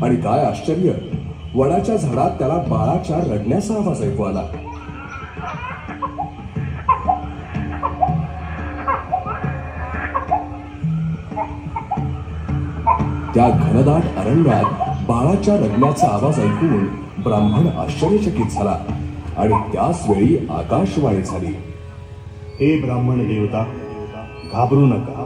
आणि काय आश्चर्य, वडाच्या झाडात त्याला बाळाच्या रडण्याचा आवाज ऐकू आला. त्या घनदाट अरण्यात बाळाच्या रडण्याचा आवाज ऐकून ब्राह्मण आश्चर्यचकित झाला आणि त्याच वेळी आकाशवाणी झाली. हे ब्राह्मण देवता, घाबरू नका.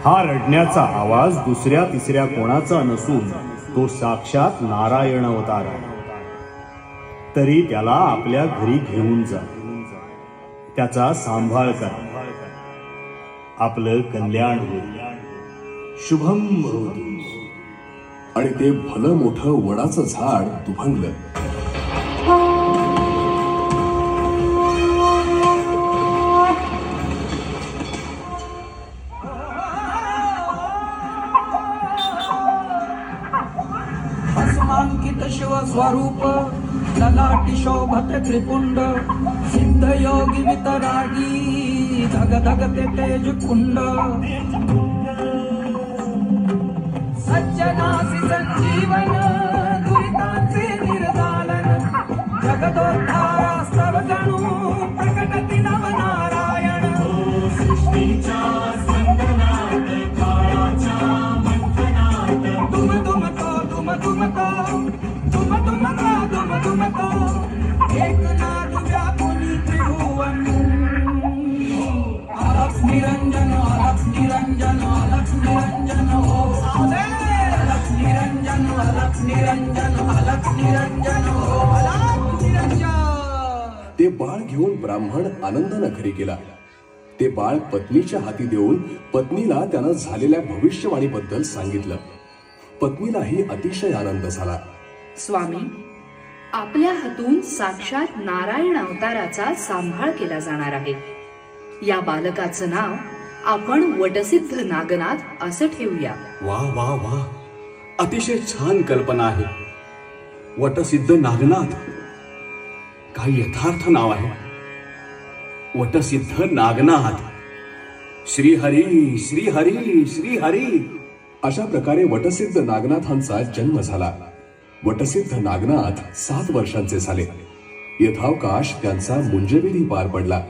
हा रडण्याचा आवाज दुसऱ्या तिसऱ्या कोणाचा नसून तो साक्षात नारायण अवतार आहे. तरी त्याला आपल्या घरी घेऊन जा, त्याचा सांभाळ करा, आपलं कल्याण होईल. शुभम भवतु. आणि ते भलं मोठं वडाचं झाड दुभंगलं. अस्मांकित शिव स्वरूप ललाटी शोभत त्रिपुंड सिद्ध योगी वितरागी धग धगते तेज कुंड सज्जनासी संजीवन दुरितांचे निर्दालन जगदोद्धारा स्तव गणू प्रकटती नवनारायण. सृष्टीच्या स्पंदनात काळाच्या मंथनात तुम तुमतो तुम तुमतो तुम तुमतो तुम तुमतो एक नाद व्यापुनी त्रिभुवन. अलक्ष निरंजन अलक्ष निरंजन अलक्ष निरंजन हो साधे. अलक्ष निरंजन अलक्ष निरंजन अलक्ष निरंजन हो अलक्ष निरंजन. ते बाळ घेऊन ब्राह्मण आनंदानं घरी गेला. ते बाळ पत्नीच्या हाती देऊन पत्नीला त्यानं झालेल्या भविष्यवाणीबद्दल सांगितलं. पत्नीलाही अतिशय आनंद झाला. स्वामी, आपल्या हातून साक्षात नारायण अवताराचा सांभाळ केला जाणार आहे. या बालकाचं नाव आपण वटसिद्ध नागनाथ असं ठेवूया. वा वा वा, अतिशय छान कल्पना आहे. वटसिद्ध नागनाथ, काही यथार्थ नाव आहे. वटसिद्ध नागनाथ. श्रीहरी श्रीहरी श्रीहरी. अशा प्रकारे वटसिद्ध नागनाथांचा जन्म झाला. वटसिद्ध नागनाथ 7 वर्षांचे झाले. यथावकाश त्यांचा मुंजविधी पार पडला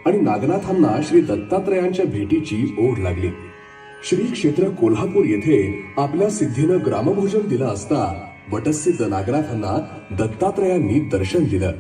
आणि नागनाथांना श्री दत्तात्रयांच्या भेटीची ओढ लागली. श्री क्षेत्र कोल्हापूर येथे आपल्या सिद्धीनं ग्रामभोजन दिलं असता वटसिद्ध नागनाथांना दत्तात्रयांनी दर्शन दिलं.